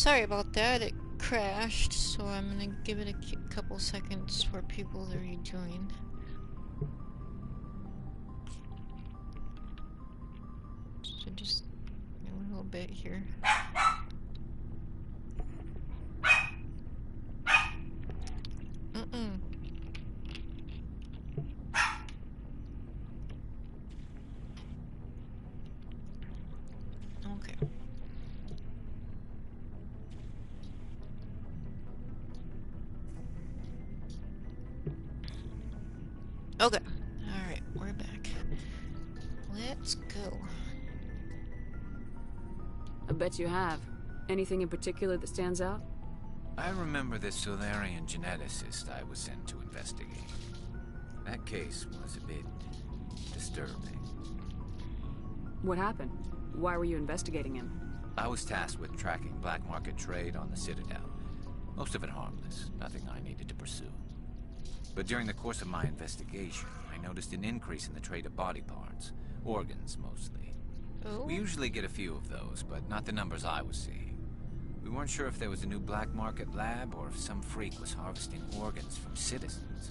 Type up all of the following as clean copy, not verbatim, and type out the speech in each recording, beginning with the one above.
sorry about that. It crashed, so I'm gonna give it a couple seconds for people to rejoin. So just a little bit here. Okay. Okay. Alright, we're back. Let's go. I bet you have. Anything in particular that stands out? I remember this Solarian geneticist I was sent to investigate. That case was a bit disturbing. What happened? Why were you investigating him? I was tasked with tracking black market trade on the Citadel. Most of it harmless, nothing I needed to pursue. But during the course of my investigation, I noticed an increase in the trade of body parts, organs mostly. Oh? We usually get a few of those, but not the numbers I was seeing. We weren't sure if there was a new black market lab or if some freak was harvesting organs from citizens.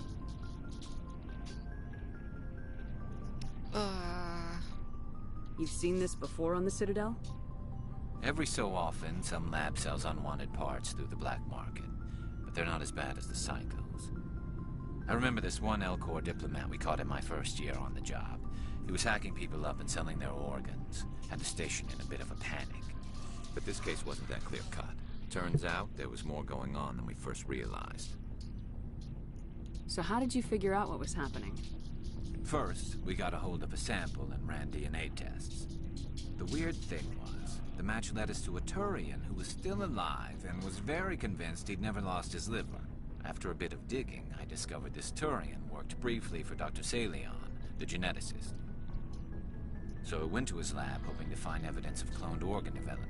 You've seen this before on the Citadel? Every so often, some lab sells unwanted parts through the black market, but they're not as bad as the psychos. I remember this one L-Corps diplomat we caught in my first year on the job. He was hacking people up and selling their organs, had the station in a bit of a panic. But this case wasn't that clear-cut. Turns out there was more going on than we first realized. So how did you figure out what was happening? First, we got a hold of a sample and ran DNA tests. The weird thing was, the match led us to a Turian who was still alive and was very convinced he'd never lost his liver. After a bit of digging, I discovered this Turian worked briefly for Dr. Salion, the geneticist. So I went to his lab hoping to find evidence of cloned organ development,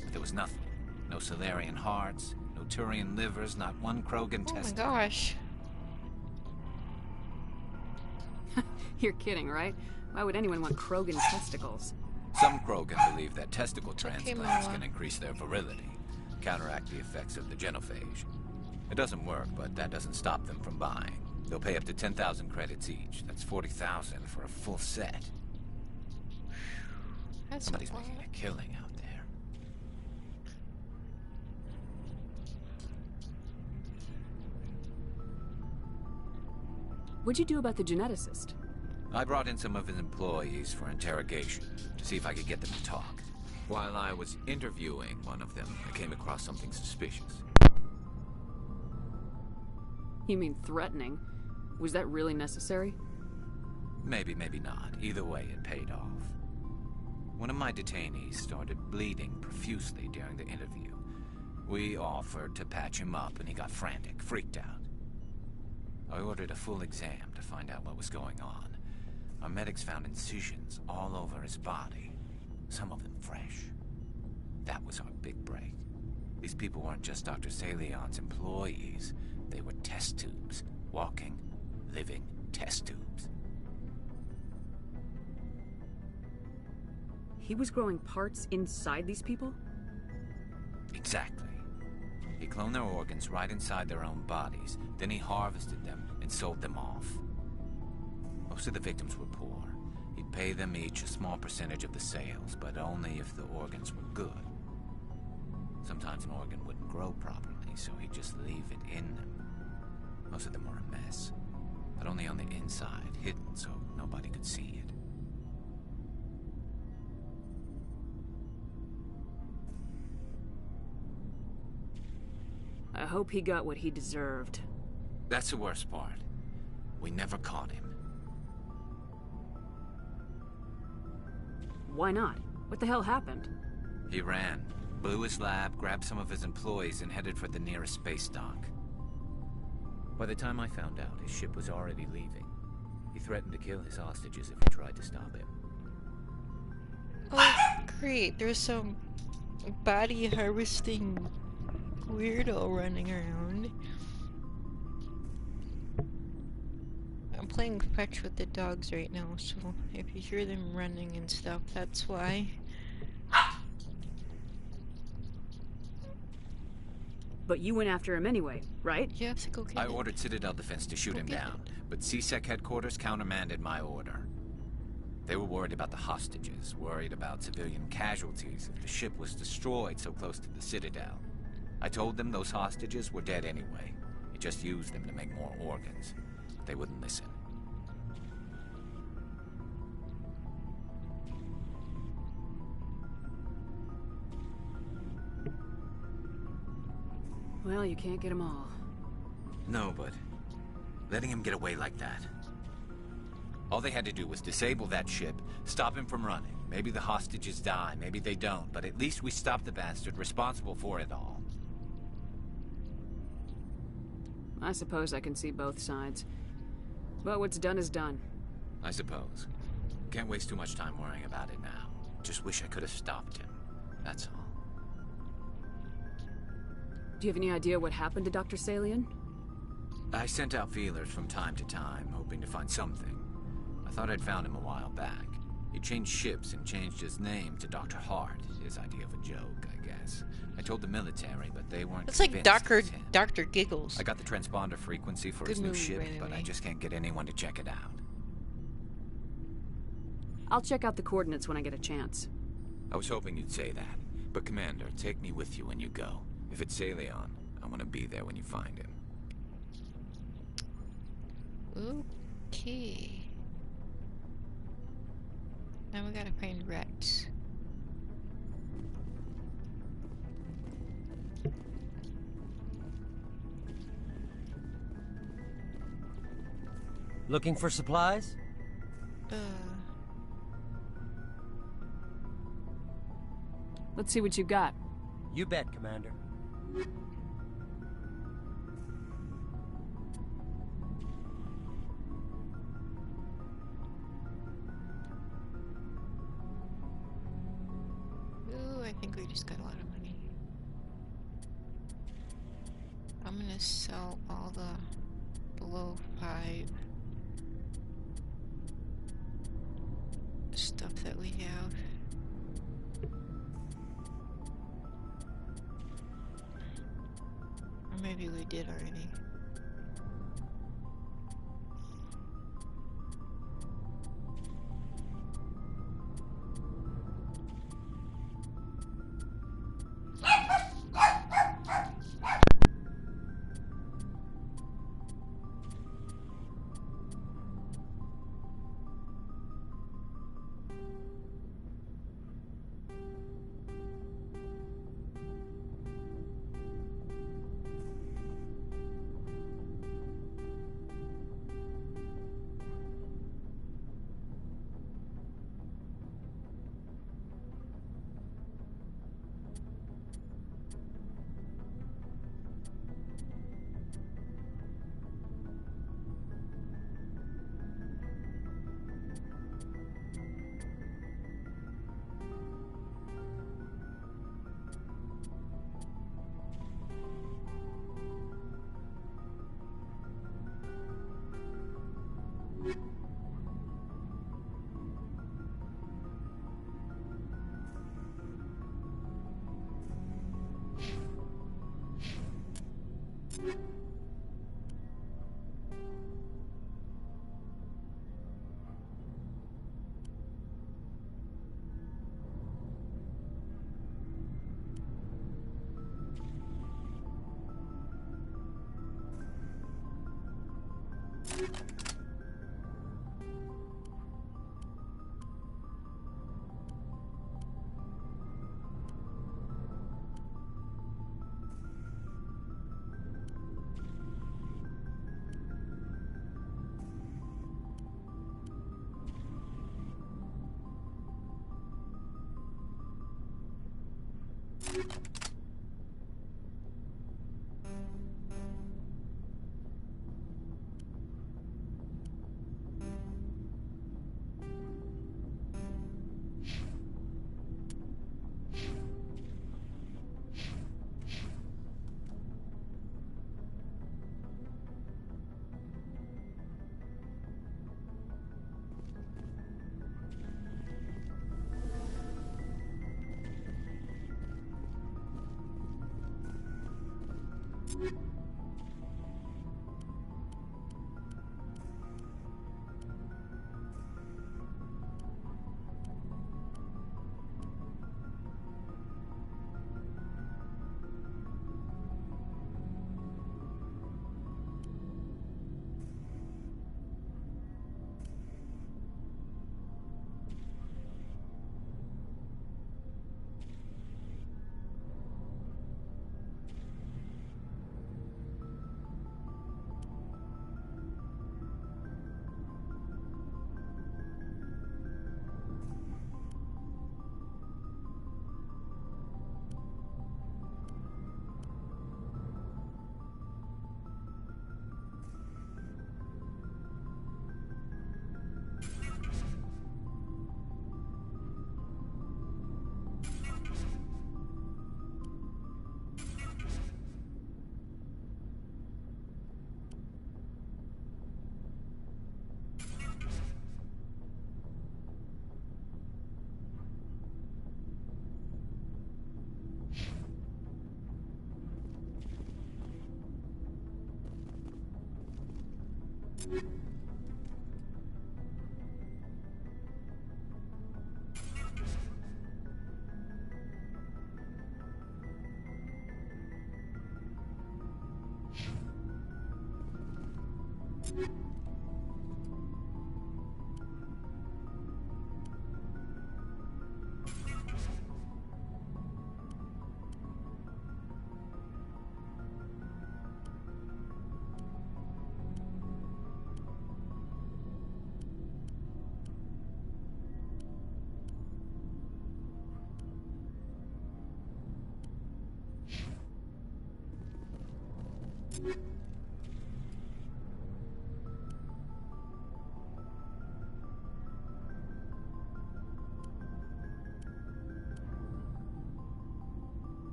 but there was nothing. No Solarian hearts, no Turian livers, not one Krogan testicle. Oh my gosh. You're kidding, right? Why would anyone want Krogan testicles? Some Krogan believe that testicle okay, transplants Mama. can increase their virility, counteract the effects of the genophage. It doesn't work, but that doesn't stop them from buying. They'll pay up to 10,000 credits each. That's 40,000 for a full set. That's Somebody's a lot. making a killing out there. What'd you do about the geneticist? I brought in some of his employees for interrogation, to see if I could get them to talk. While I was interviewing one of them, I came across something suspicious. You mean threatening? Was that really necessary? Maybe, maybe not. Either way, it paid off. One of my detainees started bleeding profusely during the interview. We offered to patch him up, and he got frantic, freaked out. I ordered a full exam to find out what was going on. Our medics found incisions all over his body, some of them fresh. That was our big break. These people weren't just Dr. Salion's employees. They were test tubes. Walking, living test tubes. He was growing parts inside these people? Exactly. He cloned their organs right inside their own bodies. Then he harvested them and sold them off. Most of the victims were poor. He'd pay them each a small percentage of the sales, but only if the organs were good. Sometimes an organ wouldn't grow properly, so he'd just leave it in them. Most of them were a mess, but only on the inside, hidden so nobody could see it. I hope he got what he deserved. That's the worst part. We never caught him. Why not? What the hell happened? He ran, blew his lab, grabbed some of his employees, and headed for the nearest space dock. By the time I found out, his ship was already leaving. He threatened to kill his hostages if we tried to stop him. Oh, great. There's some body harvesting weirdo running around. I'm playing fetch with the dogs right now, so if you hear them running and stuff, that's why. But you went after him anyway, right? You have to go get I it. ordered Citadel Defense to shoot Go him get down, but CSEC headquarters countermanded my order. They were worried about the hostages, worried about civilian casualties if the ship was destroyed so close to the Citadel. I told them those hostages were dead anyway. It just used them to make more organs. But they wouldn't listen. Well, you can't get them all. No, but letting him get away like that. All they had to do was disable that ship, stop him from running. Maybe the hostages die, maybe they don't, but at least we stopped the bastard responsible for it all. I suppose I can see both sides. But what's done is done. I suppose. Can't waste too much time worrying about it now. Just wish I could have stopped him. That's all. Do you have any idea what happened to Dr. Salian? I sent out feelers from time to time, hoping to find something. I thought I'd found him a while back. He changed ships and changed his name to Dr. Hart. His idea of a joke, I guess. I told the military, but they weren't It's like convinced it was him. Dr. Giggles. I got the transponder frequency for his Good new movie, ship, by the but I way. just can't get anyone to check it out. I'll check out the coordinates when I get a chance. I was hoping you'd say that. But Commander, take me with you when you go. If it's Salion, I want to be there when you find him. Okay. Now we gotta find Rex. Looking for supplies? Let's see what you got. You bet, Commander. Ooh, I think we just got a lot of money. I'm gonna sell all the below 5 stuff that we have. Or maybe we did already.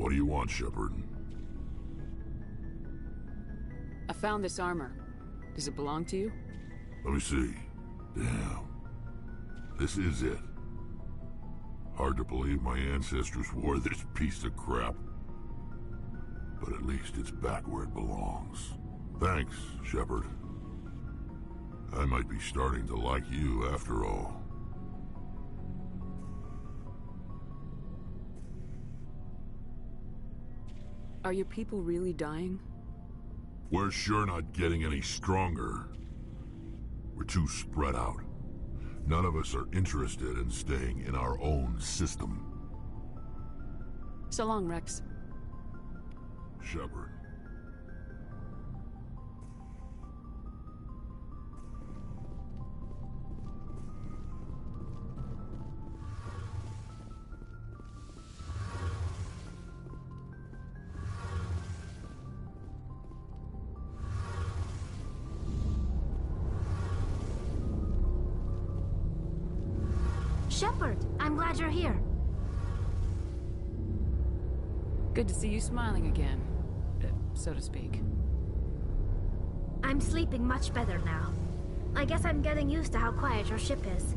What do you want, Shepard? I found this armor. Does it belong to you? Let me see. Damn. This is it. Hard to believe my ancestors wore this piece of crap. But at least it's back where it belongs. Thanks, Shepard. I might be starting to like you after all. Are your people really dying? We're sure not getting any stronger. We're too spread out. None of us are interested in staying in our own system. So long, Rex. Shepard. Shepard, I'm glad you're here. Good to see you smiling again, so to speak. I'm sleeping much better now. I guess I'm getting used to how quiet your ship is.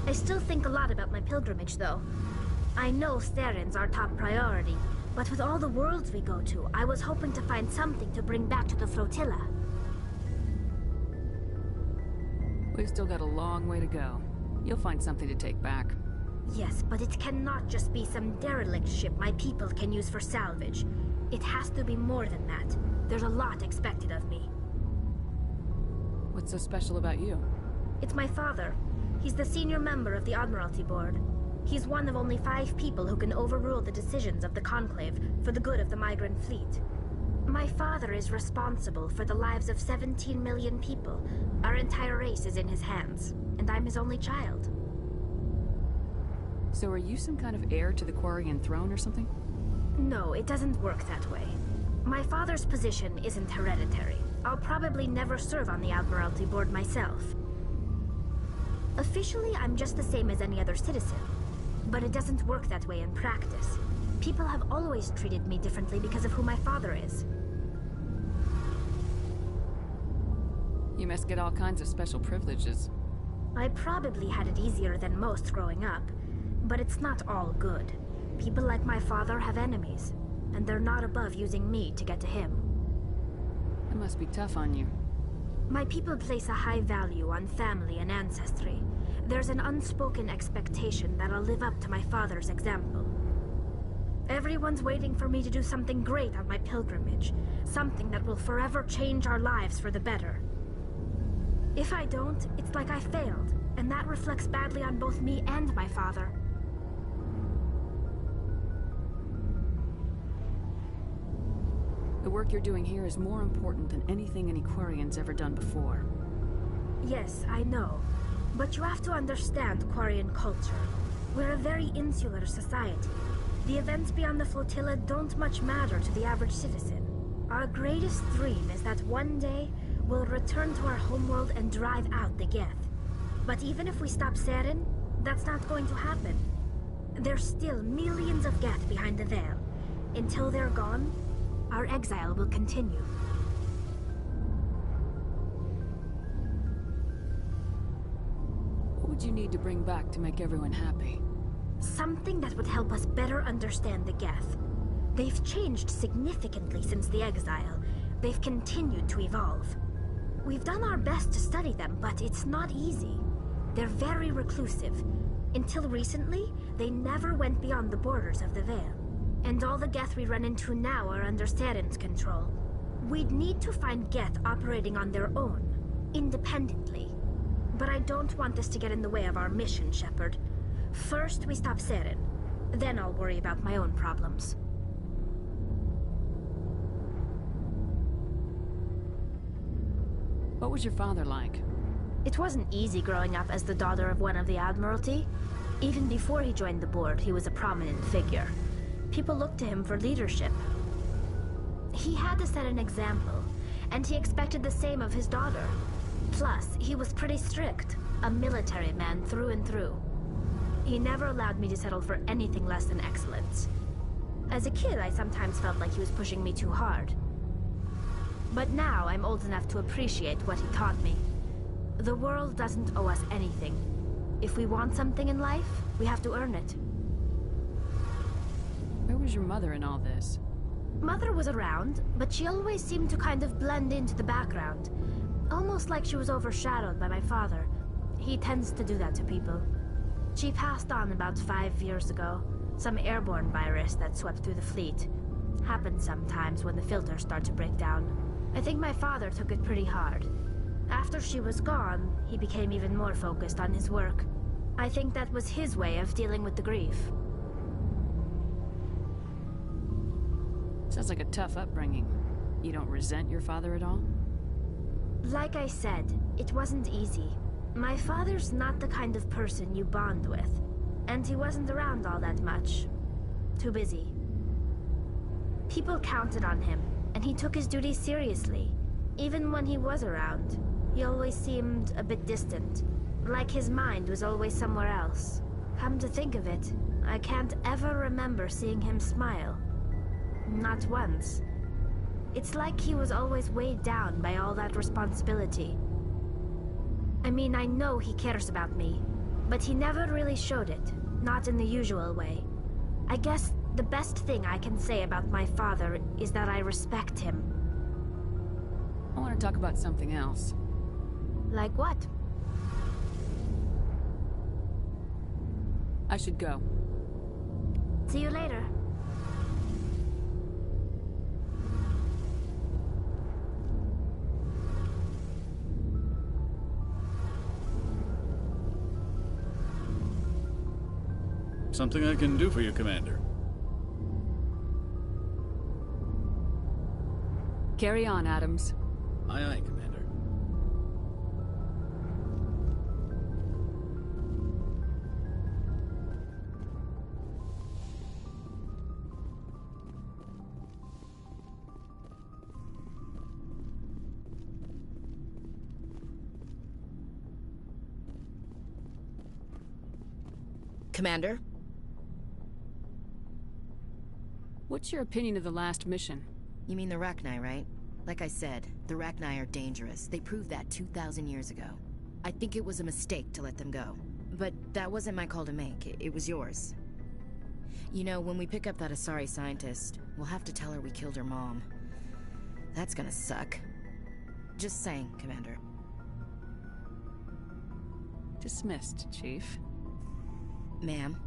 I still think a lot about my pilgrimage, though. I know Theron's our top priority, but with all the worlds we go to, I was hoping to find something to bring back to the flotilla. We've still got a long way to go. You'll find something to take back. Yes, but it cannot just be some derelict ship my people can use for salvage. It has to be more than that. There's a lot expected of me. What's so special about you? It's my father. He's the senior member of the Admiralty Board. He's one of only 5 people who can overrule the decisions of the Conclave for the good of the migrant fleet. My father is responsible for the lives of 17 million people. Our entire race is in his hands, and I'm his only child. So are you some kind of heir to the Quarian throne or something? No, it doesn't work that way. My father's position isn't hereditary. I'll probably never serve on the Admiralty Board myself. Officially, I'm just the same as any other citizen. But it doesn't work that way in practice. People have always treated me differently because of who my father is. You must get all kinds of special privileges. I probably had it easier than most growing up, but it's not all good. People like my father have enemies, and they're not above using me to get to him. It must be tough on you. My people place a high value on family and ancestry. There's an unspoken expectation that I'll live up to my father's example. Everyone's waiting for me to do something great on my pilgrimage, something that will forever change our lives for the better. If I don't, it's like I failed, and that reflects badly on both me and my father. The work you're doing here is more important than anything any Quarian's ever done before. Yes, I know. But you have to understand Quarian culture. We're a very insular society. The events beyond the flotilla don't much matter to the average citizen. Our greatest dream is that one day, we'll return to our homeworld and drive out the Geth. But even if we stop Saren, that's not going to happen. There's still millions of Geth behind the veil. Until they're gone, our exile will continue. What would you need to bring back to make everyone happy? Something that would help us better understand the Geth. They've changed significantly since the exile. They've continued to evolve. We've done our best to study them, but it's not easy. They're very reclusive. Until recently, they never went beyond the borders of the Veil. And all the Geth we run into now are under Saren's control. We'd need to find Geth operating on their own, independently. But I don't want this to get in the way of our mission, Shepard. First, we stop Saren. Then I'll worry about my own problems. What was your father like? It wasn't easy growing up as the daughter of one of the Admiralty. Even before he joined the board, he was a prominent figure. People looked to him for leadership. He had to set an example, and he expected the same of his daughter. Plus, he was pretty strict, a military man through and through. He never allowed me to settle for anything less than excellence. As a kid, I sometimes felt like he was pushing me too hard. But now I'm old enough to appreciate what he taught me. The world doesn't owe us anything. If we want something in life, we have to earn it. Where was your mother in all this? Mother was around, but she always seemed to kind of blend into the background. Almost like she was overshadowed by my father. He tends to do that to people. She passed on about 5 years ago. Some airborne virus that swept through the fleet. Happens sometimes when the filters start to break down. I think my father took it pretty hard. After she was gone, he became even more focused on his work. I think that was his way of dealing with the grief. Sounds like a tough upbringing. You don't resent your father at all? Like I said, it wasn't easy. My father's not the kind of person you bond with. And he wasn't around all that much. Too busy. People counted on him, and he took his duties seriously. Even when he was around, he always seemed a bit distant. Like his mind was always somewhere else. Come to think of it, I can't ever remember seeing him smile. Not once. It's like he was always weighed down by all that responsibility. I mean, I know he cares about me, but he never really showed it. Not in the usual way. I guess the best thing I can say about my father is that I respect him. I want to talk about something else. Like what? I should go. See you later. Something I can do for you, Commander. Carry on, Adams. Aye, aye, Commander. Commander? What's your opinion of the last mission? You mean the Rachni, right? Like I said, the Rachni are dangerous. They proved that 2,000 years ago. I think it was a mistake to let them go. But that wasn't my call to make. It was yours. You know, when we pick up that Asari scientist, we'll have to tell her we killed her mom. That's gonna suck. Just saying, Commander. Dismissed, Chief. Ma'am.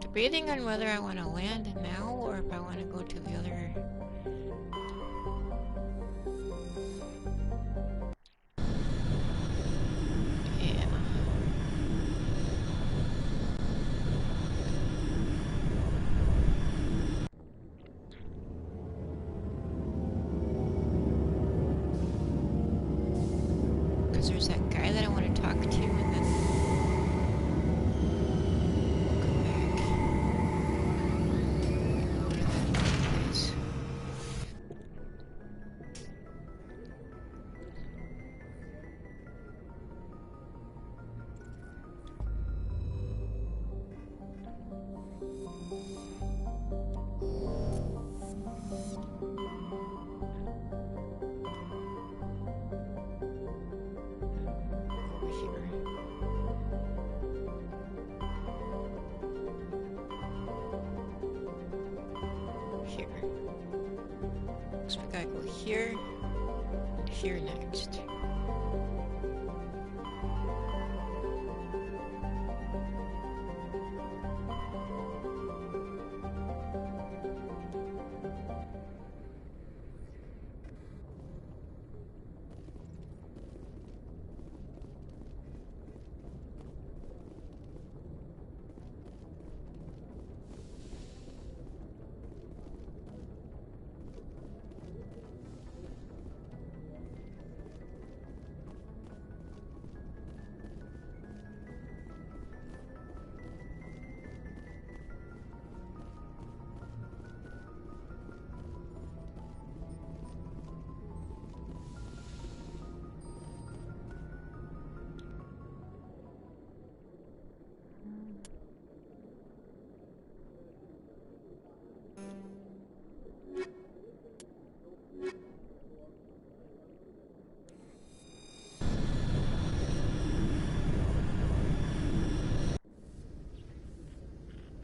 Debating on whether I want to land now or if I want to go to the other. Yeah. Because there's that guy that I want to talk to, and then we'll come back. Go to that place. So we gotta go here and here next.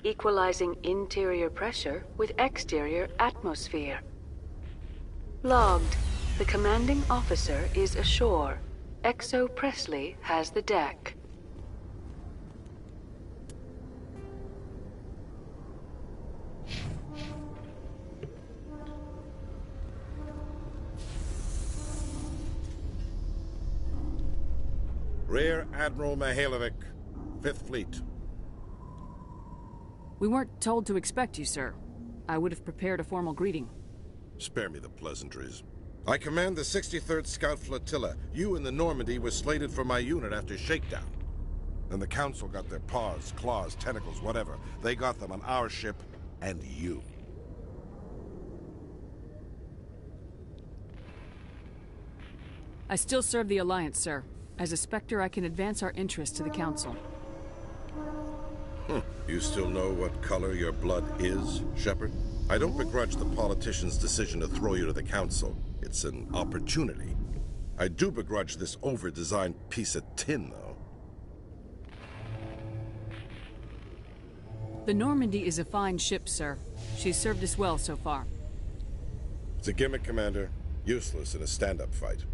Equalizing interior pressure with exterior atmosphere. Logged. The commanding officer is ashore. Exo Presley has the deck. Rear Admiral Mihailovic, 5th Fleet. We weren't told to expect you, sir. I would have prepared a formal greeting. Spare me the pleasantries. I command the 63rd Scout Flotilla. You and the Normandy were slated for my unit after shakedown. Then the Council got their paws, claws, tentacles, whatever. They got them on our ship, and you. I still serve the Alliance, sir. As a Spectre, I can advance our interests to the Council. You still know what color your blood is, Shepard? I don't begrudge the politician's decision to throw you to the Council. It's an opportunity. I do begrudge this over-designed piece of tin, though. The Normandy is a fine ship, sir. She's served us well so far. It's a gimmick, Commander. Useless in a stand-up fight.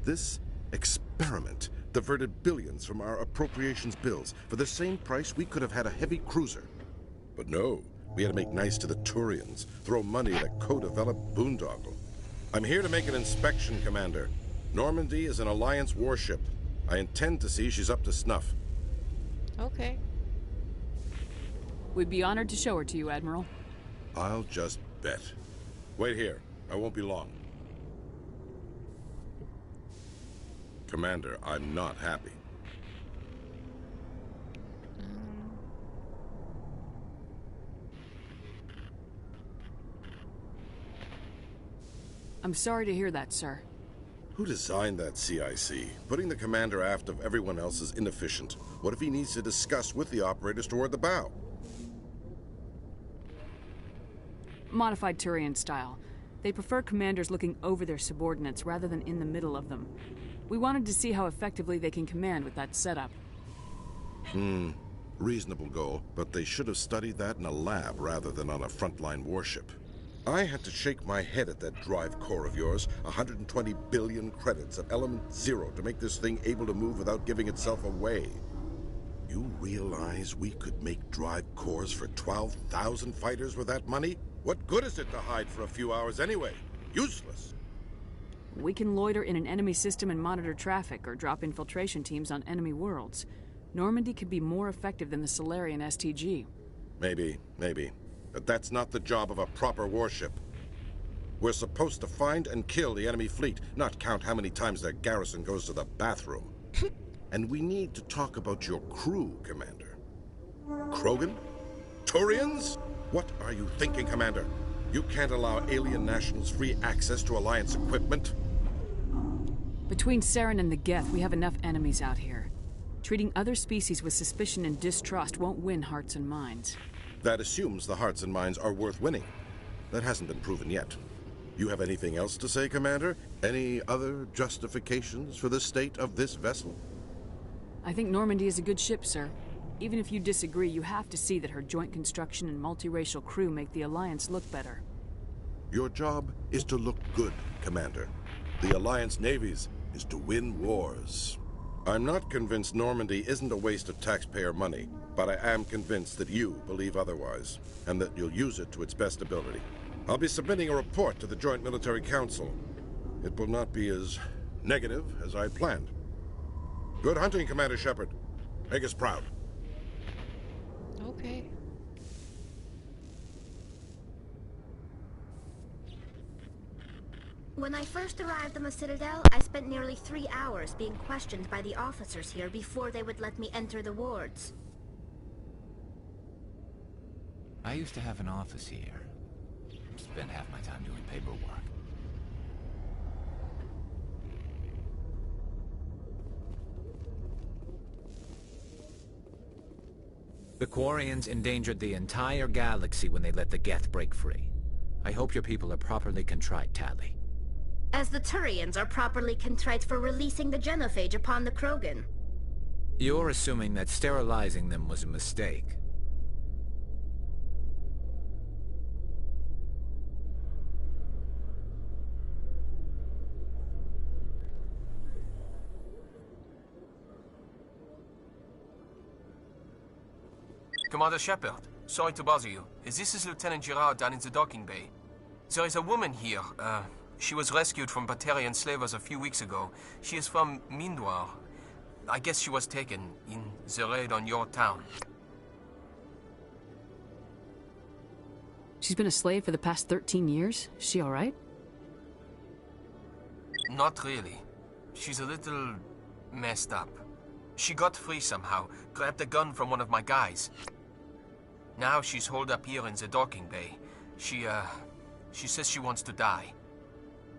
This experiment diverted billions from our appropriations bills. For the same price, we could have had a heavy cruiser. But no, we had to make nice to the Turians, throw money at a co-developed boondoggle. I'm here to make an inspection, Commander. Normandy is an Alliance warship. I intend to see she's up to snuff. Okay. We'd be honored to show her to you, Admiral. I'll just bet. Wait here. I won't be long. Commander, I'm not happy. I'm sorry to hear that, sir. Who designed that CIC? Putting the commander aft of everyone else is inefficient. What if he needs to discuss with the operators toward the bow? Modified Turian style. They prefer commanders looking over their subordinates rather than in the middle of them. We wanted to see how effectively they can command with that setup. Reasonable goal, but they should have studied that in a lab rather than on a frontline warship. I had to shake my head at that drive core of yours. 120 billion credits at element 0 to make this thing able to move without giving itself away. You realize we could make drive cores for 12,000 fighters with that money? What good is it to hide for a few hours anyway? Useless. We can loiter in an enemy system and monitor traffic, or drop infiltration teams on enemy worlds. Normandy could be more effective than the Solarian STG. Maybe. But that's not the job of a proper warship. We're supposed to find and kill the enemy fleet, not count how many times their garrison goes to the bathroom. And we need to talk about your crew, Commander. Krogan? Turians? What are you thinking, Commander? You can't allow alien nationals free access to Alliance equipment? Between Saren and the Geth, we have enough enemies out here. Treating other species with suspicion and distrust won't win hearts and minds. That assumes the hearts and minds are worth winning. That hasn't been proven yet. You have anything else to say, Commander? Any other justifications for the state of this vessel? I think Normandy is a good ship, sir. Even if you disagree, you have to see that her joint construction and multiracial crew make the Alliance look better. Your job is to look good, Commander. The Alliance navies is to win wars. I'm not convinced Normandy isn't a waste of taxpayer money, but I am convinced that you believe otherwise, and that you'll use it to its best ability. I'll be submitting a report to the Joint Military Council. It will not be as negative as I planned. Good hunting, Commander Shepard. Make us proud. Okay. When I first arrived on the Citadel, I spent nearly 3 hours being questioned by the officers here before they would let me enter the wards. I used to have an office here. Spent half my time doing paperwork. The Quarians endangered the entire galaxy when they let the Geth break free. I hope your people are properly contrite, Tali. As the Turians are properly contrite for releasing the genophage upon the Krogan. You're assuming that sterilizing them was a mistake. Commander Shepard, sorry to bother you. This is Lieutenant Girard down in the docking bay. There is a woman here. She was rescued from Batarian slavers a few weeks ago. She is from Mindwar. I guess she was taken in the raid on your town. She's been a slave for the past 13 years? Is she alright? Not really. She's a little messed up. She got free somehow, grabbed a gun from one of my guys. Now she's holed up here in the docking bay. She says she wants to die.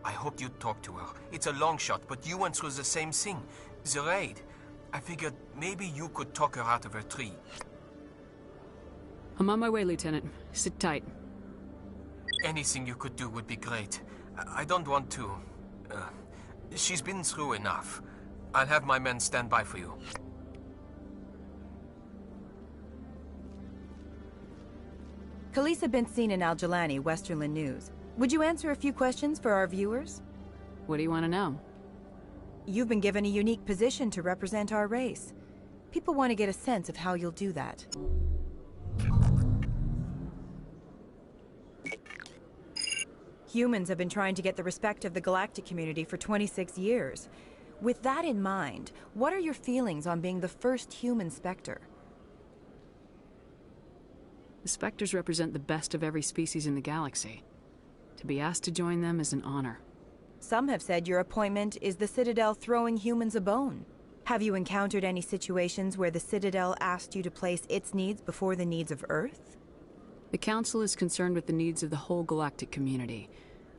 I hoped you'd talk to her. It's a long shot, but you went through the same thing. The raid. I figured maybe you could talk her out of her tree. I'm on my way, Lieutenant. Sit tight. Anything you could do would be great. I don't want to... she's been through enough. I'll have my men stand by for you. Khaleesa been seen in Al-Jalani, Westerland News. Would you answer a few questions for our viewers? What do you want to know? You've been given a unique position to represent our race. People want to get a sense of how you'll do that. Humans have been trying to get the respect of the galactic community for 26 years. With that in mind, what are your feelings on being the first human Spectre? The Spectres represent the best of every species in the galaxy. To be asked to join them is an honor. Some have said your appointment is the Citadel throwing humans a bone. Have you encountered any situations where the Citadel asked you to place its needs before the needs of Earth? The Council is concerned with the needs of the whole galactic community.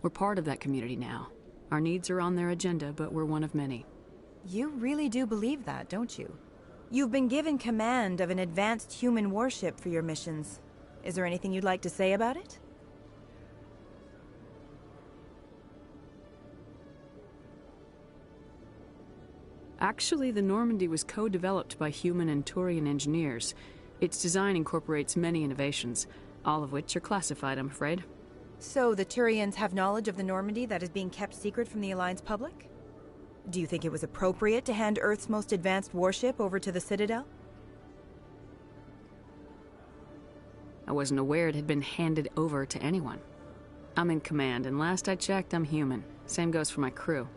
We're part of that community now. Our needs are on their agenda, but we're one of many. You really do believe that, don't you? You've been given command of an advanced human warship for your missions. Is there anything you'd like to say about it? Actually, the Normandy was co-developed by human and Turian engineers. Its design incorporates many innovations, all of which are classified, I'm afraid. So the Turians have knowledge of the Normandy that is being kept secret from the Alliance public? Do you think it was appropriate to hand Earth's most advanced warship over to the Citadel? I wasn't aware it had been handed over to anyone. I'm in command, and last I checked, I'm human. Same goes for my crew.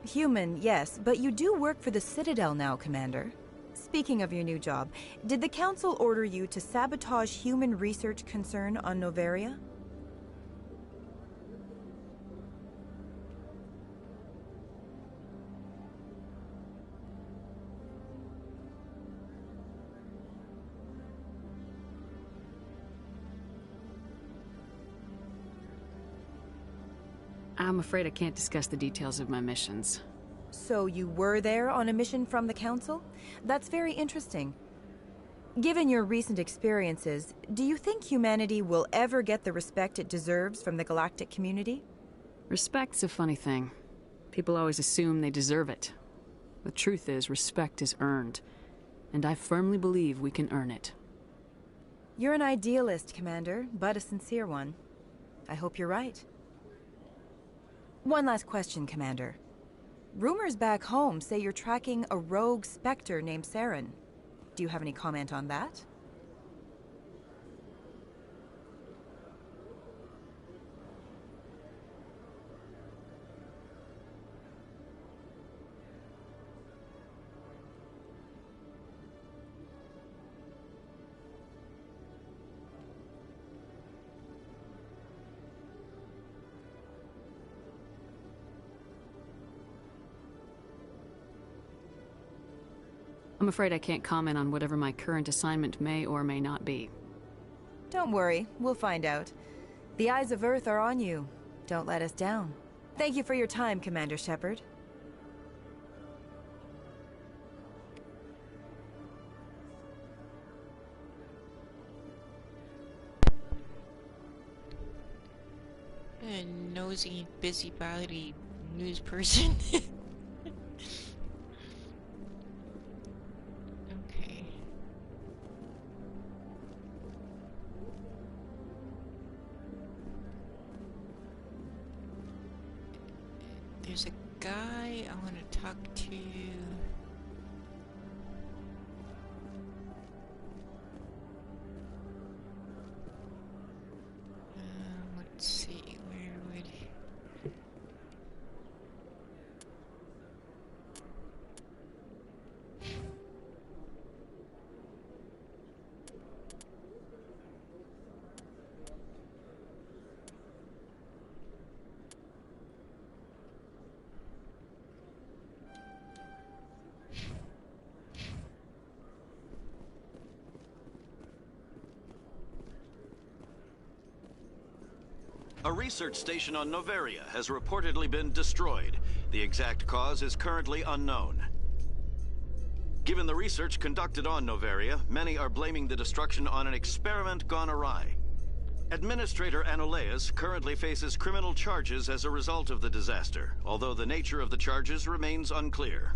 Human, yes, but you do work for the Citadel now, Commander. Speaking of your new job, did the Council order you to sabotage human research concern on Noveria? I'm afraid I can't discuss the details of my missions. So you were there on a mission from the Council? That's very interesting. Given your recent experiences, do you think humanity will ever get the respect it deserves from the galactic community? Respect's a funny thing. People always assume they deserve it. The truth is, respect is earned. And I firmly believe we can earn it. You're an idealist, Commander, but a sincere one. I hope you're right. One last question, Commander. Rumors back home say you're tracking a rogue Spectre named Saren. Do you have any comment on that? I'm afraid I can't comment on whatever my current assignment may or may not be. Don't worry, we'll find out. The eyes of Earth are on you. Don't let us down. Thank you for your time, Commander Shepard. A nosy, busybody news person. Okay. There's a guy I want to talk to. Let's see, where would... A research station on Noveria has reportedly been destroyed. The exact cause is currently unknown. Given the research conducted on Noveria, many are blaming the destruction on an experiment gone awry. Administrator Anoleus currently faces criminal charges as a result of the disaster, although the nature of the charges remains unclear.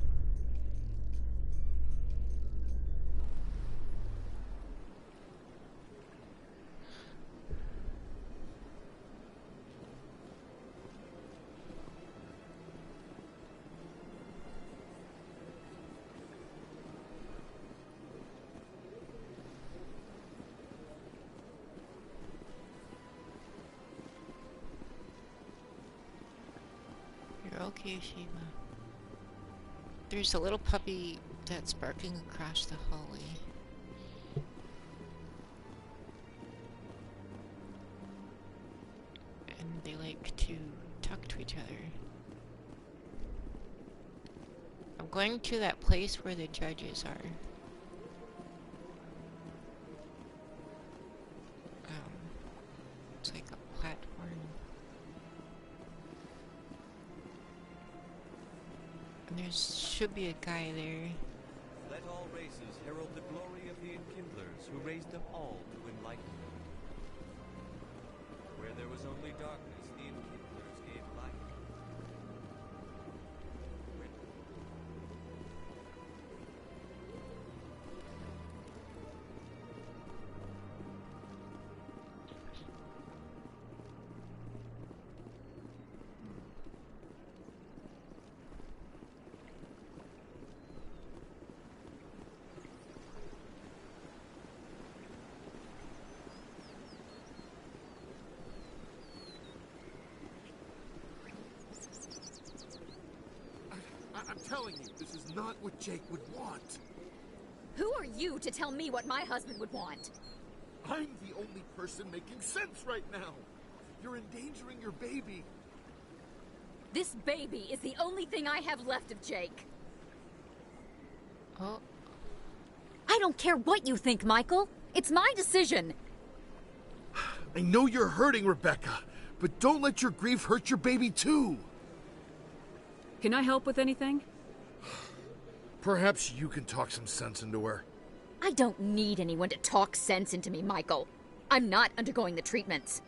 You're okay, Shiva. There's a little puppy that's barking across the hallway. And they like to talk to each other. I'm going to that place where the judges are. It's like a platform. And there should be a guy there. Let all races herald the glory of the Enkindlers who raised them all to enlightenment. Where there was only darkness, the Enkindlers gave light. I'm telling you, this is not what Jake would want. Who are you to tell me what my husband would want? I'm the only person making sense right now. You're endangering your baby. This baby is the only thing I have left of Jake. Oh. I don't care what you think, Michael. It's my decision. I know you're hurting, Rebecca, but don't let your grief hurt your baby too. Can I help with anything? Perhaps you can talk some sense into her. I don't need anyone to talk sense into me, Michael. I'm not undergoing the treatments.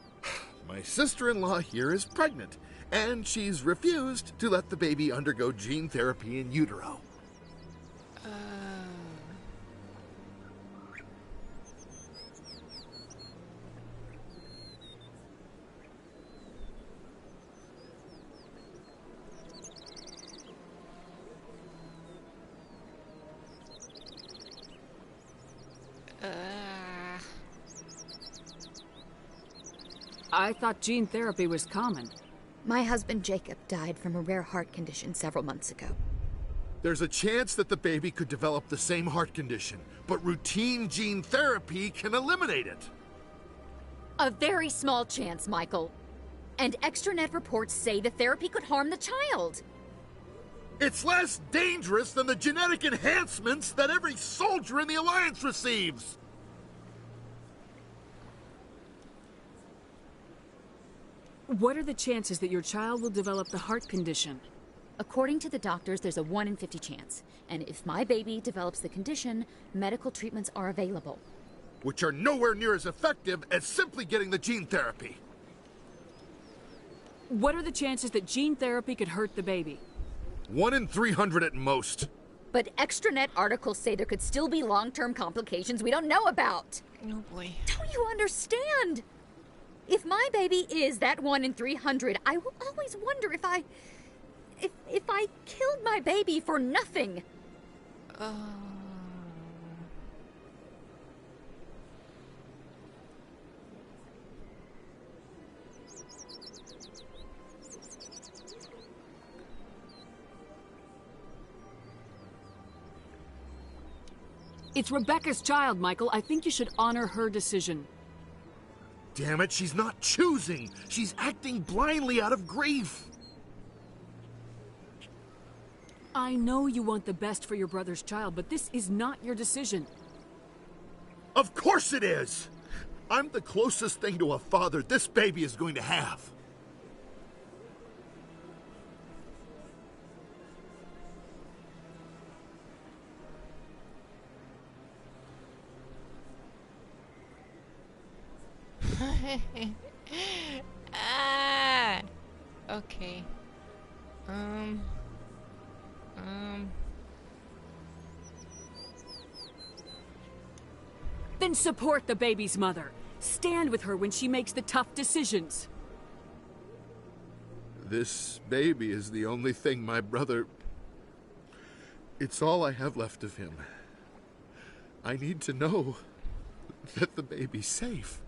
My sister-in-law here is pregnant, and she's refused to let the baby undergo gene therapy in utero. I thought gene therapy was common. My husband Jacob died from a rare heart condition several months ago. There's a chance that the baby could develop the same heart condition, but routine gene therapy can eliminate it. A very small chance, Michael. And extranet reports say the therapy could harm the child. It's less dangerous than the genetic enhancements that every soldier in the Alliance receives. What are the chances that your child will develop the heart condition? According to the doctors, there's a 1 in 50 chance. And if my baby develops the condition, medical treatments are available. Which are nowhere near as effective as simply getting the gene therapy. What are the chances that gene therapy could hurt the baby? 1 in 300 at most. But extranet articles say there could still be long-term complications we don't know about. Oh boy. Don't you understand? If my baby is that 1 in 300, I will always wonder if I killed my baby for nothing. It's Rebecca's child, Michael. I think you should honor her decision. Damn it, she's not choosing. She's acting blindly out of grief. I know you want the best for your brother's child, but this is not your decision. Of course it is! I'm the closest thing to a father this baby is going to have. Okay. Then support the baby's mother. Stand with her when she makes the tough decisions. This baby is the only thing my brother... It's all I have left of him. I need to know that the baby's safe.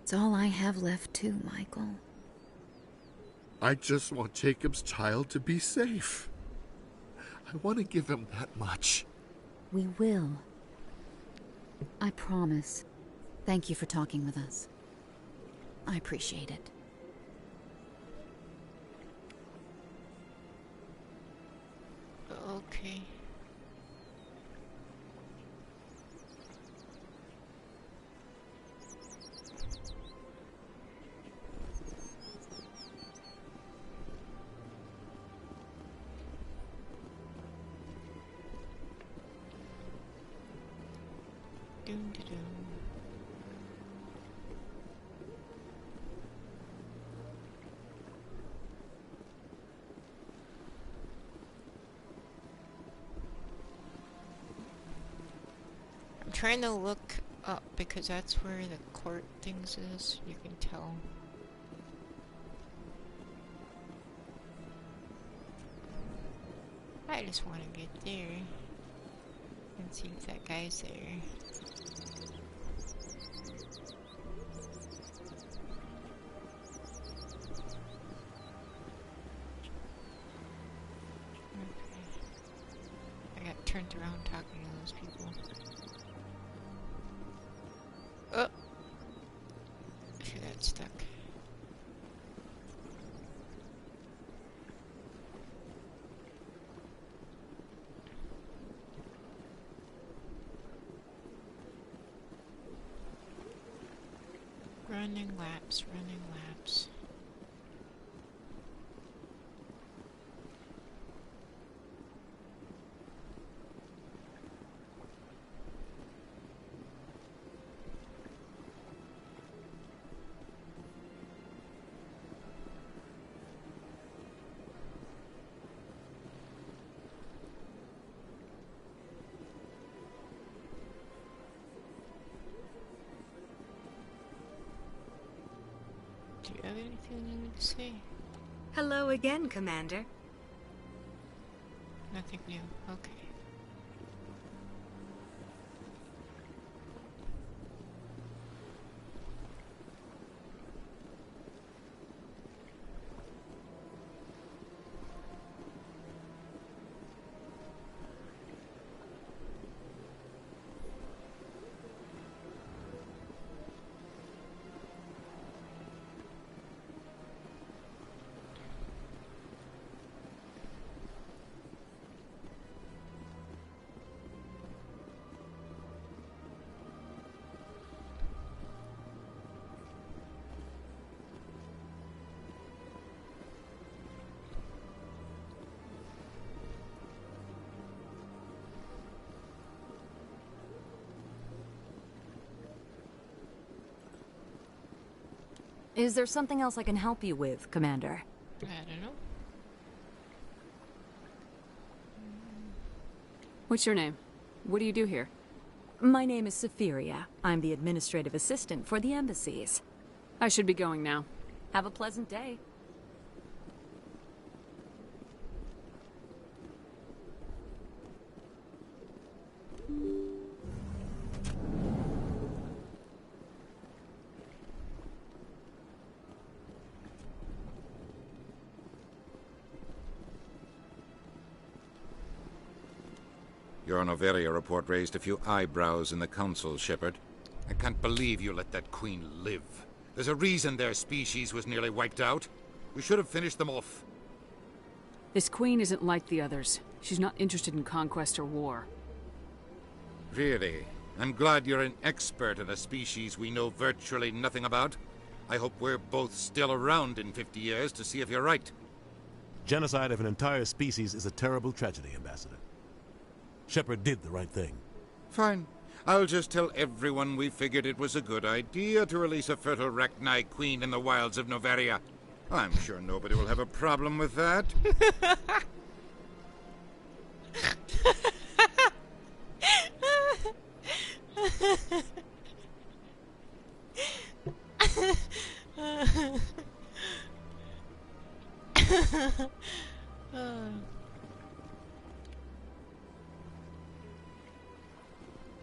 It's all I have left too, Michael. I just want Jacob's child to be safe. I want to give him that much. We will. I promise. Thank you for talking with us. I appreciate it. Okay. Doom -da -doom. I'm trying to look up because that's where the court things is. You can tell. I just want to get there and see if that guy's there. I got turned around talking to those people. Oh! She got stuck. Running laps, running laps. Do you have anything you need to say? Hello again, Commander. Nothing new. Okay. Is there something else I can help you with, Commander? I don't know. What's your name? What do you do here? My name is Saphiria. I'm the administrative assistant for the embassies. I should be going now. Have a pleasant day. Your Noveria report raised a few eyebrows in the council, Shepard. I can't believe you let that queen live. There's a reason their species was nearly wiped out. We should have finished them off. This queen isn't like the others. She's not interested in conquest or war. Really? I'm glad you're an expert in a species we know virtually nothing about. I hope we're both still around in 50 years to see if you're right. Genocide of an entire species is a terrible tragedy, Ambassador. Shepard did the right thing. Fine. I'll just tell everyone we figured it was a good idea to release a fertile Rachni queen in the wilds of Noveria. I'm sure nobody will have a problem with that.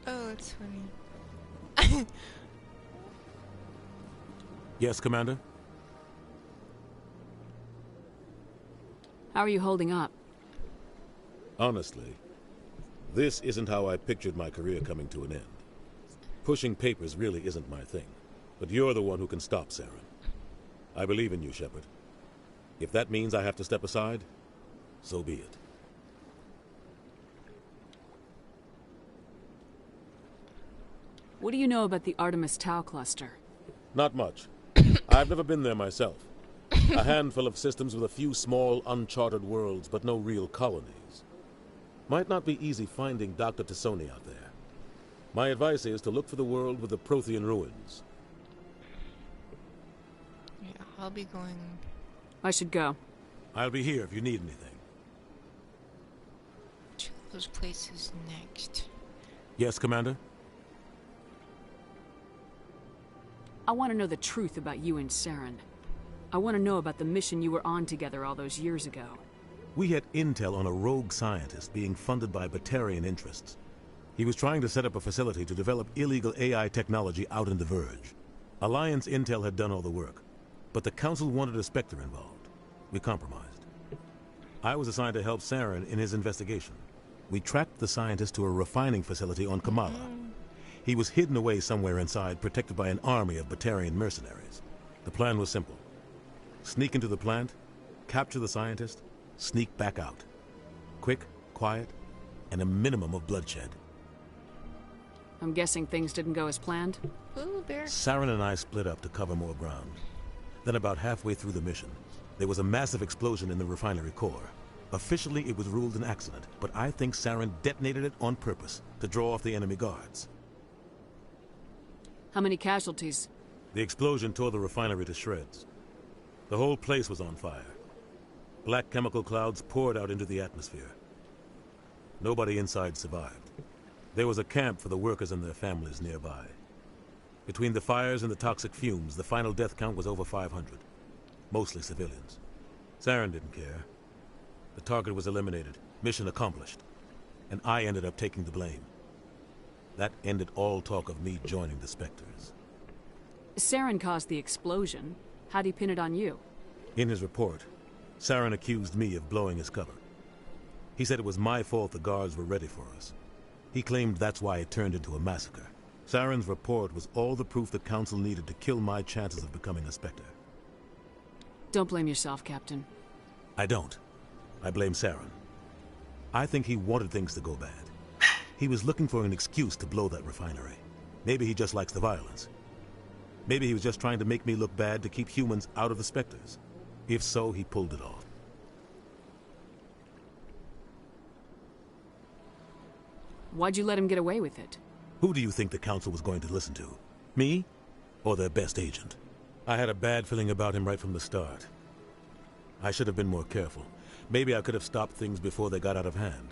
Oh, it's funny. Yes, Commander? How are you holding up? Honestly, this isn't how I pictured my career coming to an end. Pushing papers really isn't my thing, but you're the one who can stop Saren. I believe in you, Shepard. If that means I have to step aside, so be it. What do you know about the Artemis Tau cluster? Not much. I've never been there myself. A handful of systems with a few small, uncharted worlds, but no real colonies. Might not be easy finding Dr. Tassoni out there. My advice is to look for the world with the Prothean ruins. Yeah, I'll be going. I should go. I'll be here if you need anything. To those places next. Yes, Commander? I want to know the truth about you and Saren. I want to know about the mission you were on together all those years ago. We had intel on a rogue scientist being funded by Batarian interests. He was trying to set up a facility to develop illegal AI technology out in the Verge. Alliance intel had done all the work, but the Council wanted a Spectre involved. We compromised. I was assigned to help Saren in his investigation. We tracked the scientist to a refining facility on Kamala. He was hidden away somewhere inside, protected by an army of Batarian mercenaries. The plan was simple. Sneak into the plant, capture the scientist, sneak back out. Quick, quiet, and a minimum of bloodshed. I'm guessing things didn't go as planned? Ooh, bear. Saren and I split up to cover more ground. Then about halfway through the mission, there was a massive explosion in the refinery core. Officially, it was ruled an accident, but I think Saren detonated it on purpose to draw off the enemy guards. How many casualties? The explosion tore the refinery to shreds. The whole place was on fire. Black chemical clouds poured out into the atmosphere. Nobody inside survived. There was a camp for the workers and their families nearby. Between the fires and the toxic fumes, the final death count was over 500. Mostly civilians. Saren didn't care. The target was eliminated, mission accomplished. And I ended up taking the blame. That ended all talk of me joining the Spectres. Saren caused the explosion. How'd he pin it on you? In his report, Saren accused me of blowing his cover. He said it was my fault the guards were ready for us. He claimed that's why it turned into a massacre. Saren's report was all the proof the Council needed to kill my chances of becoming a Spectre. Don't blame yourself, Captain. I don't. I blame Saren. I think he wanted things to go bad. He was looking for an excuse to blow that refinery. Maybe he just likes the violence. Maybe he was just trying to make me look bad to keep humans out of the Spectres. If so, he pulled it off. Why'd you let him get away with it? Who do you think the Council was going to listen to? Me? Or their best agent? I had a bad feeling about him right from the start. I should have been more careful. Maybe I could have stopped things before they got out of hand.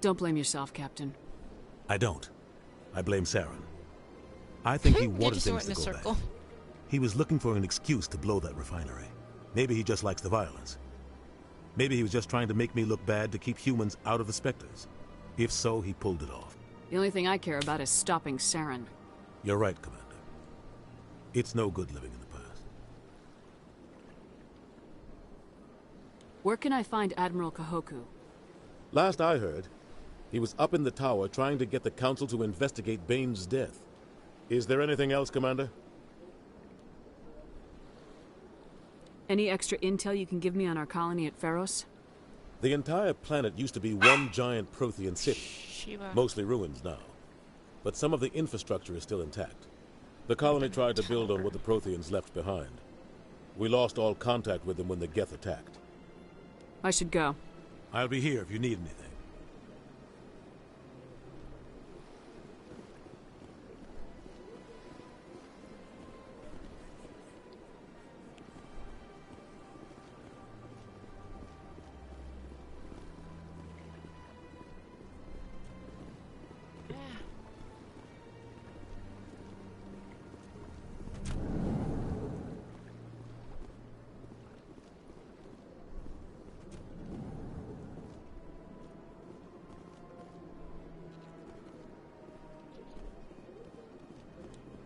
Don't blame yourself, Captain. I don't. I blame Saren. I think he wanted just things went to in a go circle. bad. He was looking for an excuse to blow that refinery. Maybe he just likes the violence. Maybe he was just trying to make me look bad to keep humans out of the Spectres. If so, he pulled it off. The only thing I care about is stopping Saren. You're right, Commander. It's no good living in the past. Where can I find Admiral Kahoku? Last I heard, he was up in the tower trying to get the Council to investigate Bane's death. Is there anything else, Commander? Any extra intel you can give me on our colony at Pharos? The entire planet used to be one giant Prothean city. Shiva. Mostly ruins now. But some of the infrastructure is still intact. The colony tried to build on what the Protheans left behind. We lost all contact with them when the Geth attacked. I should go. I'll be here if you need anything.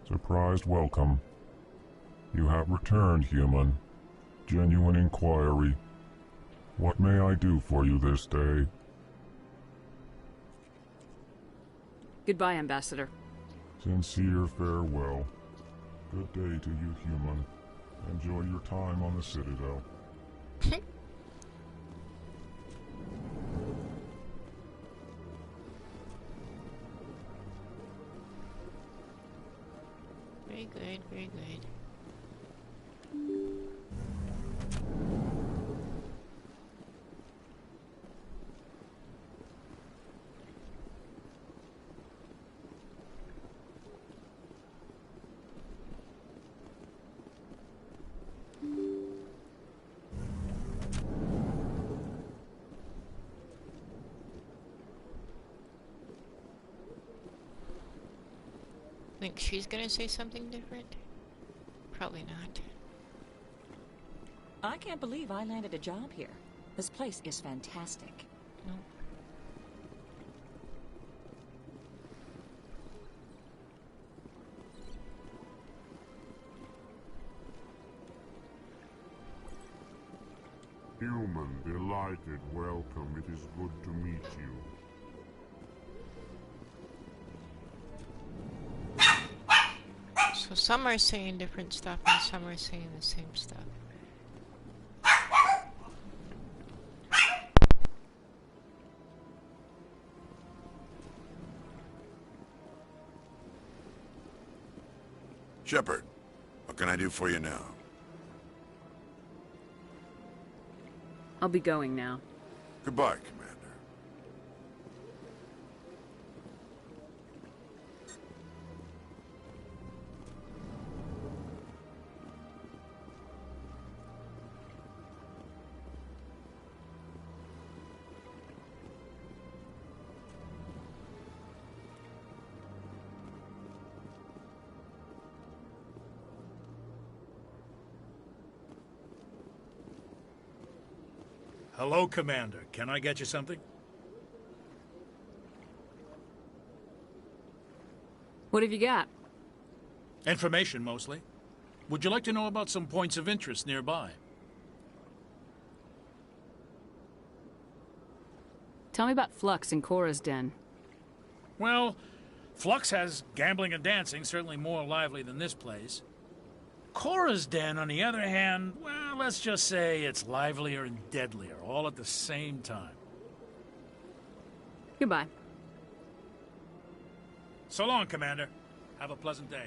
Surprised welcome. You have returned, human. Genuine inquiry. What may I do for you this day? Goodbye, Ambassador. Sincere farewell. Good day to you, human. Enjoy your time on the Citadel. Very good, very good. Think she's gonna say something different? Probably not. I can't believe I landed a job here. This place is fantastic. Nope. Human, delighted, welcome. It is good to meet you. So some are saying different stuff and some are saying the same stuff. Shepard, what can I do for you now? I'll be going now. Goodbye, Commander. Hello, Commander. Can I get you something? What have you got? Information, mostly. Would you like to know about some points of interest nearby? Tell me about Flux and Cora's den. Well, Flux has gambling and dancing, certainly more lively than this place. Cora's den, on the other hand, well, let's just say it's livelier and deadlier, all at the same time. Goodbye. So long, Commander. Have a pleasant day.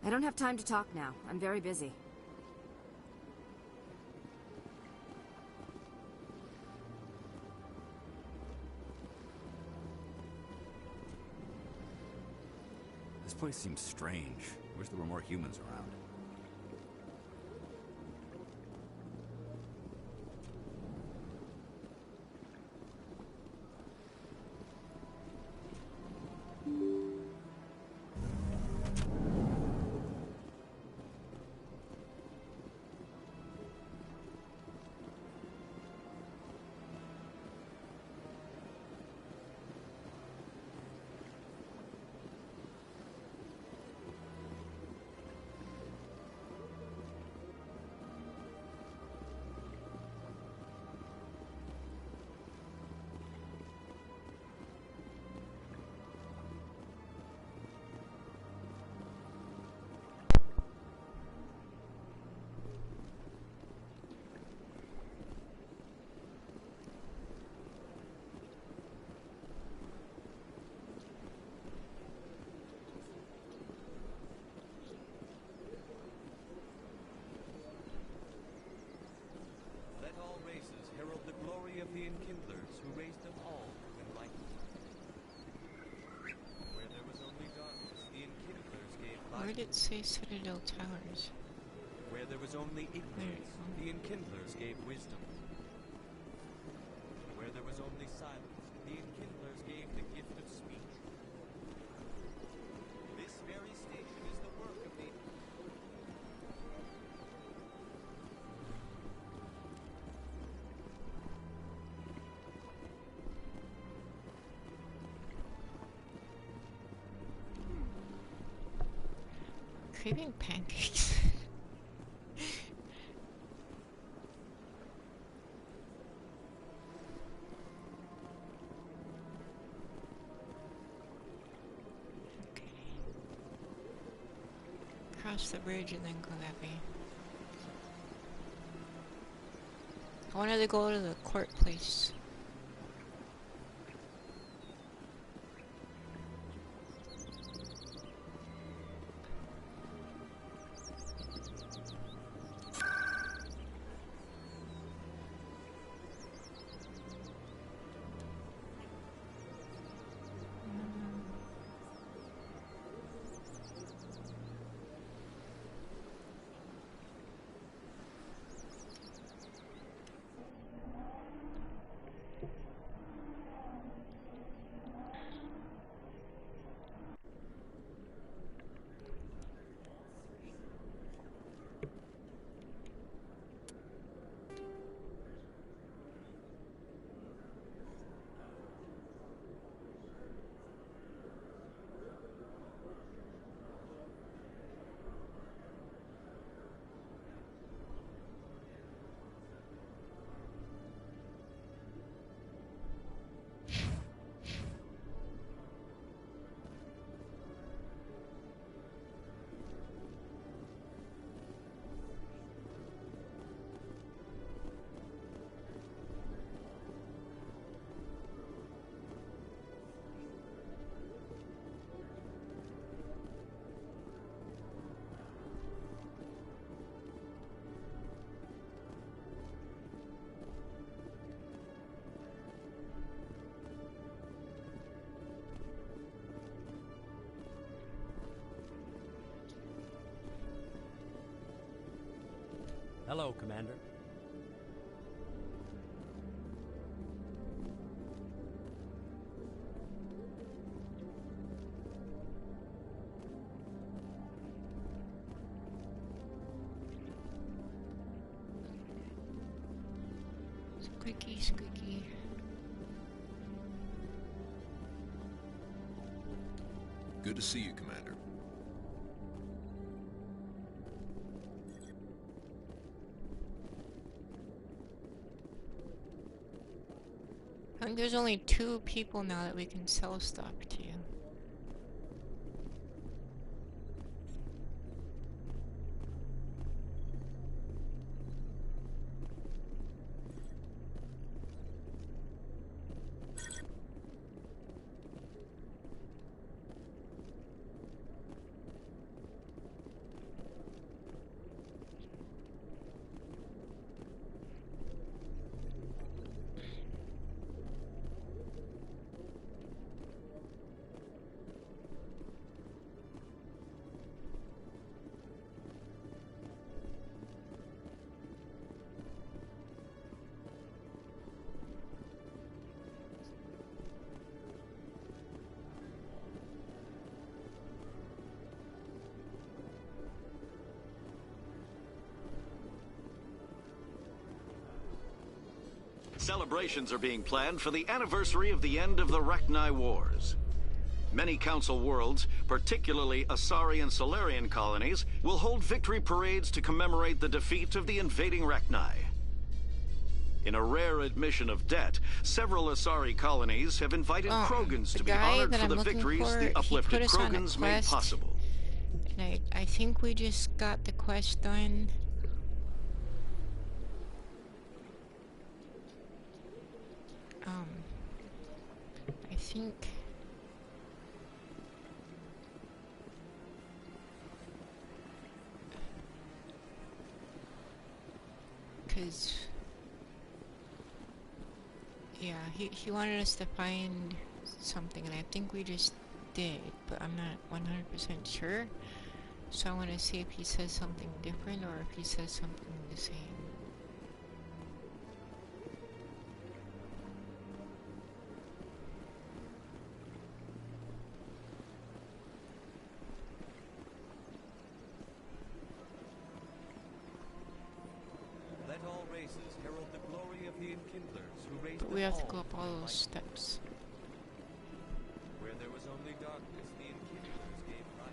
I don't have time to talk now. I'm very busy. place seems strange. Wish there were more humans around. Let all races herald the glory of the enkindlers who raised them all to enlightenment. Where there was only darkness, the enkindlers gave light. Where did it say Citadel Towers? Where there was only ignorance, the enkindlers gave wisdom. Where there was only silence, the enkindlers gave the gift of speech. This very station is the work of the... Craving pancakes. Cross the bridge and then go that way. I wanted to go to the court place. Hello, Commander. Squeaky, squeaky. Good to see you, Commander. I think there's only 2 people now that we can sell stuff to. Celebrations are being planned for the anniversary of the end of the Rachni Wars. Many Council worlds, particularly Asari and Solarian colonies, will hold victory parades to commemorate the defeat of the invading Rachni. In a rare admission of debt, several Asari colonies have invited Krogans to be honored for the victories the uplifted Krogans made possible. And I think we just got the quest done. I think... Because... Yeah, he wanted us to find something, and I think we just did, but I'm not 100% sure. So I want to see if he says something different or if he says something the same. Let all races herald the glory of the enkindlers who raised But we them have to all go up to all light. those steps. Where there was only darkness, the enkindlers gave light.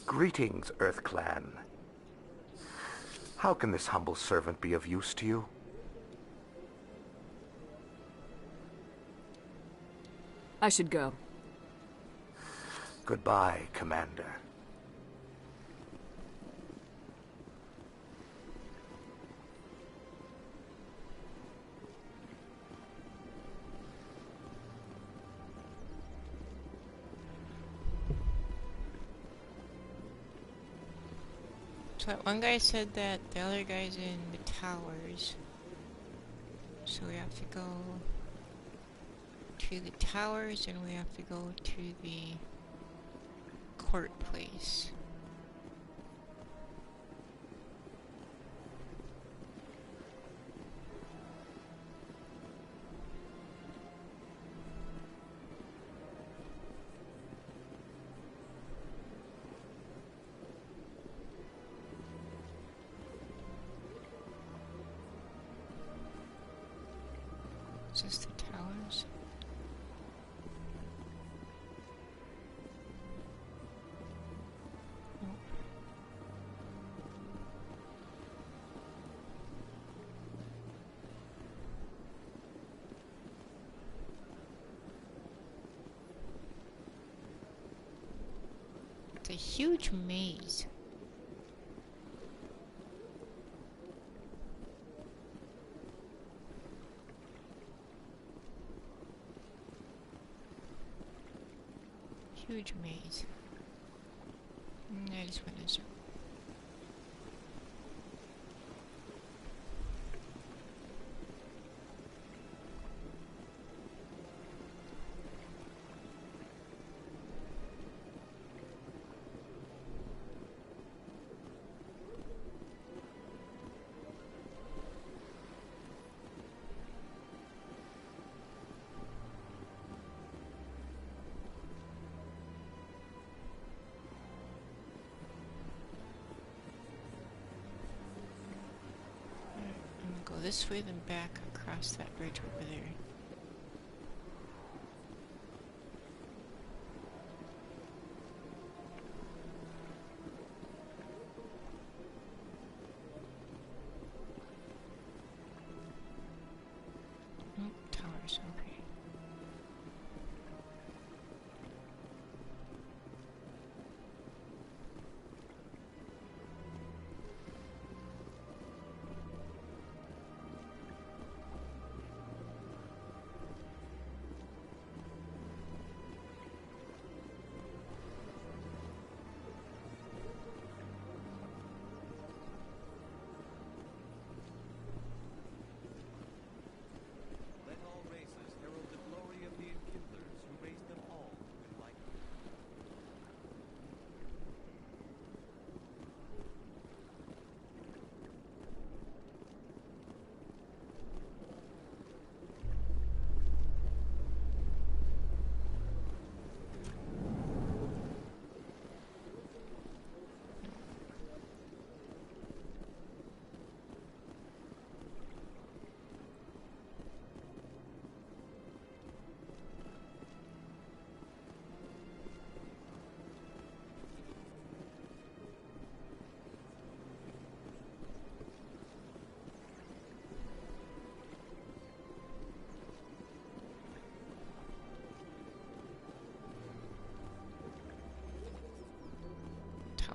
Greetings, Earth Clan. How can this humble servant be of use to you? I should go. Goodbye, Commander. So that one guy said that the other guy's in the towers. So we have to go to the towers and we have to go to the court place. Is this the towers? Oh. It's a huge maze. Huge maze. I just went in a circle. Go this way, then back across that bridge over there. Oh, towers, okay.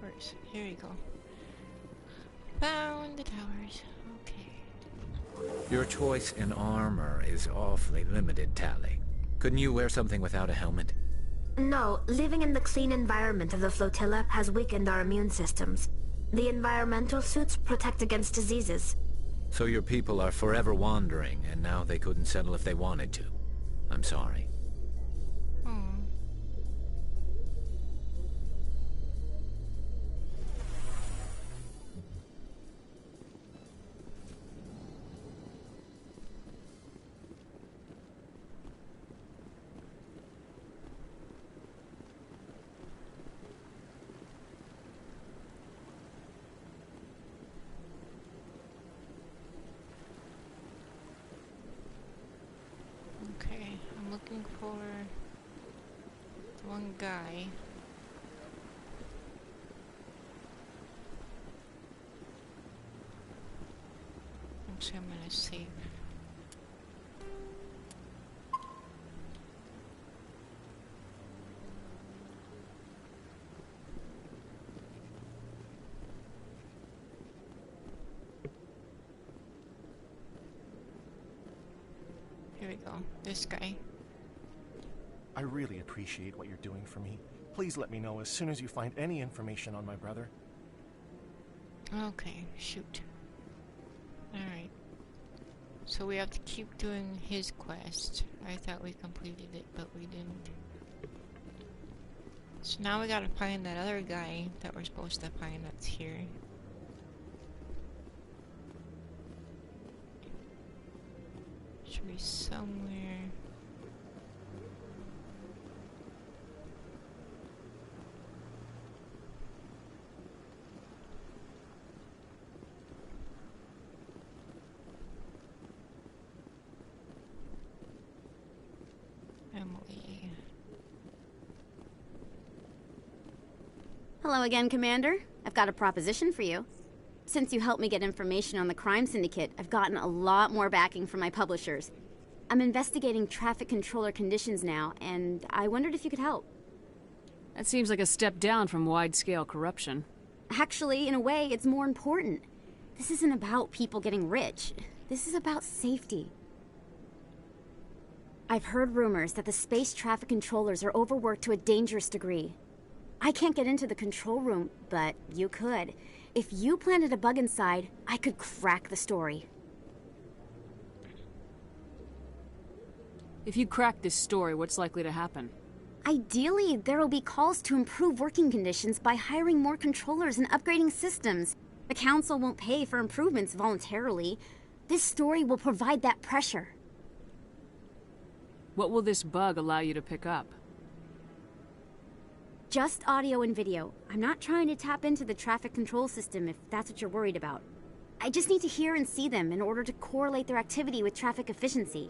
course. Here we go. Found the towers. Okay. Your choice in armor is awfully limited, Tally. Couldn't you wear something without a helmet? No, living in the clean environment of the flotilla has weakened our immune systems. The environmental suits protect against diseases. So your people are forever wandering, and now they couldn't settle if they wanted to. I'm sorry. Okay, I'm looking for one guy. Actually, I'm gonna save. Here we go. This guy. I really appreciate what you're doing for me. Please let me know as soon as you find any information on my brother. Okay, shoot. Alright. So we have to keep doing his quest. I thought we completed it, but we didn't. So now we gotta find that other guy that we're supposed to find that's here. Should be somewhere. Emily. Hello again, Commander. I've got a proposition for you. Since you helped me get information on the crime syndicate, I've gotten a lot more backing from my publishers. I'm investigating traffic controller conditions now, and I wondered if you could help. That seems like a step down from wide-scale corruption. Actually, in a way, it's more important. This isn't about people getting rich. This is about safety. I've heard rumors that the space traffic controllers are overworked to a dangerous degree. I can't get into the control room, but you could. If you planted a bug inside, I could crack the story. If you crack this story, what's likely to happen? Ideally, there will be calls to improve working conditions by hiring more controllers and upgrading systems. The Council won't pay for improvements voluntarily. This story will provide that pressure. What will this bug allow you to pick up? Just audio and video. I'm not trying to tap into the traffic control system if that's what you're worried about. I just need to hear and see them in order to correlate their activity with traffic efficiency.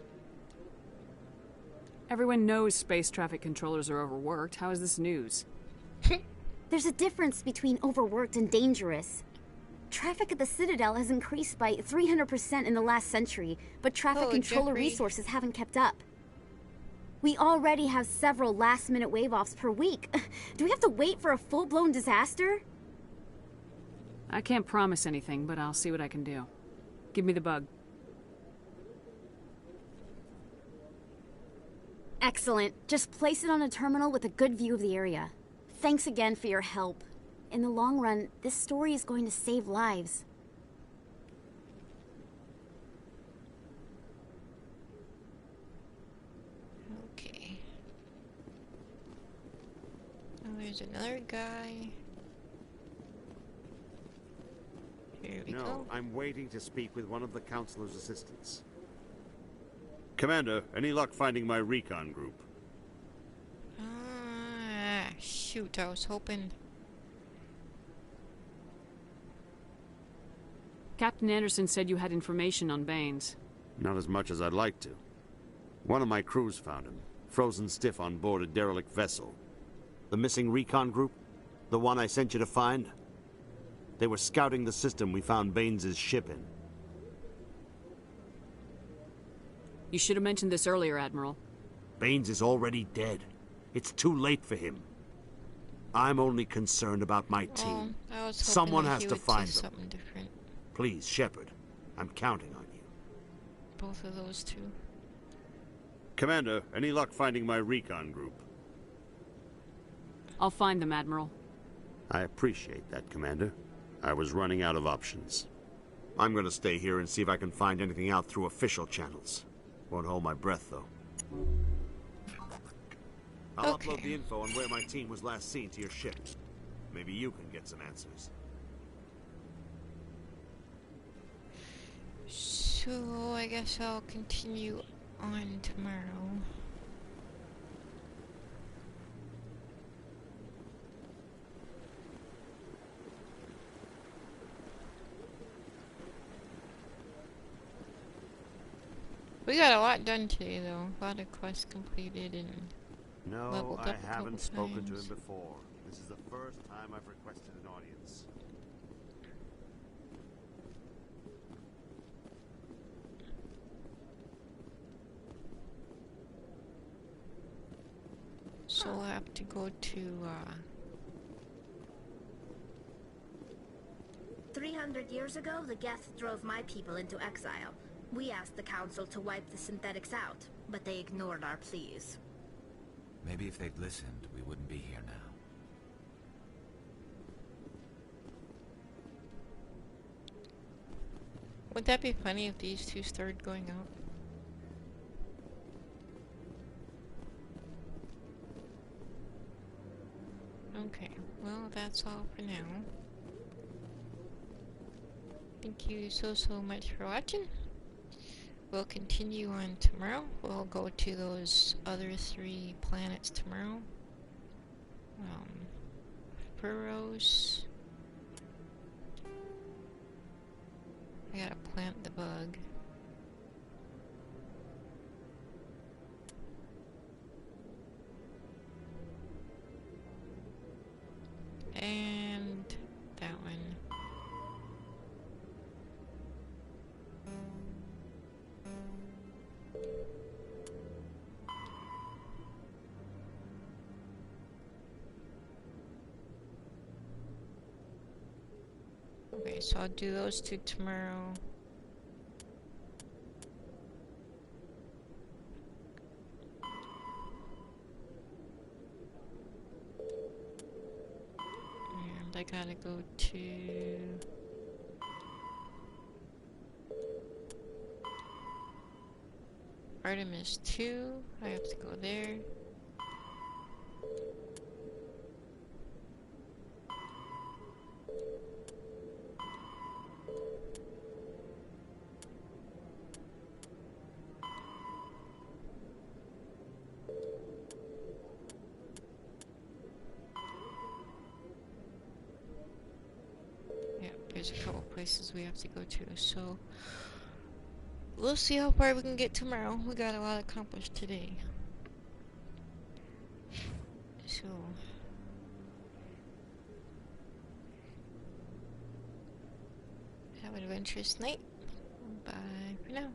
Everyone knows space traffic controllers are overworked. How is this news? There's a difference between overworked and dangerous. Traffic at the Citadel has increased by 300% in the last century, but traffic controller resources haven't kept up. We already have several last-minute wave-offs per week. Do we have to wait for a full-blown disaster? I can't promise anything, but I'll see what I can do. Give me the bug. Excellent. Just place it on a terminal with a good view of the area. Thanks again for your help. In the long run, this story is going to save lives. Okay. Now there's another guy. Here we go. No, I'm waiting to speak with one of the Councilor's assistants. Commander, any luck finding my recon group? Ah, shoot, I was hoping. Captain Anderson said you had information on Baines. Not as much as I'd like to. One of my crews found him, frozen stiff on board a derelict vessel. The missing recon group? The one I sent you to find? They were scouting the system we found Baines' ship in. You should have mentioned this earlier, Admiral. Baines is already dead. It's too late for him. I'm only concerned about my team. I was hoping Someone that has he to would find say them. something different. Please, Shepard, I'm counting on you. Both of those two. Commander, any luck finding my recon group? I'll find them, Admiral. I appreciate that, Commander. I was running out of options. I'm gonna stay here and see if I can find anything out through official channels. Won't hold my breath, though. I'll upload the info on where my team was last seen to your ship. Maybe you can get some answers. So, I guess I'll continue on tomorrow. We got a lot done today, though. A lot of quests completed and No, leveled up I haven't spoken to him times. before. This is the first time I've requested an audience. So we'll have to go to, 300 years ago, the Geth drove my people into exile. We asked the Council to wipe the synthetics out, but they ignored our pleas. Maybe if they'd listened, we wouldn't be here now. would that be funny if these two started going out? Okay, well, that's all for now. Thank you so much for watching. We'll continue on tomorrow. We'll go to those other 3 planets tomorrow. Furrows. I gotta plant the bug. And that one. Okay, so I'll do those 2 tomorrow. And I gotta go to... Artemis 2. I have to go there. There's a couple places we have to go to, so we'll see how far we can get tomorrow. We got a lot accomplished today. So have an adventurous night. Bye for now.